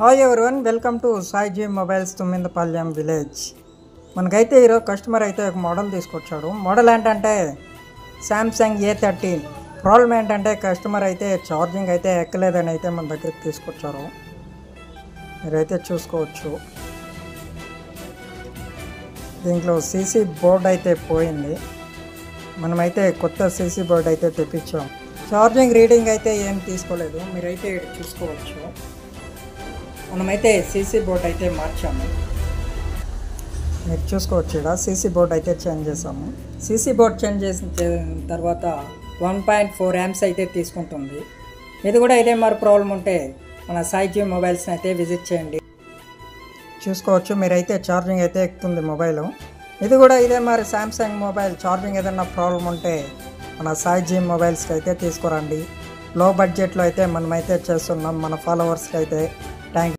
Hi everyone, welcome to Sai mobiles Tummindapalem village. మనకైతే ఈరోజు customer అయితే ఒక మోడల్ తీసుకొచ్చాడు. మోడల్ ఏంటంటే శాంసంగ్ A13. ప్రాబ్లం ఏంటంటే కస్టమర్ అయితే ఛార్జింగ్ అయితే ఎక్కలేదని అయితే మన దగ్గరికి తీసుకొచ్చారు. మీరైతే చూసుకోవచ్చు. దీంట్లో సీసీ బోర్డ్ అయితే పోయింది. మనమైతే కొత్త సీసీ బోర్డ్ అయితే తెప్పించాం. ఛార్జింగ్ రీడింగ్ అయితే ఏం తీసుకోలేదు. మీరైతే చూసుకోవచ్చు. మనమైతే సీసీ బోర్డ్ అయితే మార్చాము. మీరు చూసుకోవచ్చు. ఇక్కడ సీసీ బోర్డ్ అయితే చేంజ్ చేసాము. సీసీ బోర్డ్ చేంజ్ చేసిన తర్వాత 1.4 amps అయితే తీసుకుంటుంది. ఇది కూడా ఇదే మరి ప్రాబ్లం ఉంటే మన సాయి మొబైల్స్ని అయితే విజిట్ చేయండి. చూసుకోవచ్చు. మీరైతే ఛార్జింగ్ అయితే ఎక్కుతుంది మొబైల్. ఇది కూడా ఇదే మరి శాంసంగ్ మొబైల్. ఛార్జింగ్ ఏదైనా ప్రాబ్లం ఉంటే మన సాయి మొబైల్స్కి అయితే తీసుకురండి. లో బడ్జెట్లో అయితే మనమైతే చేస్తున్నాం మన ఫాలోవర్స్కి అయితే. Thank you.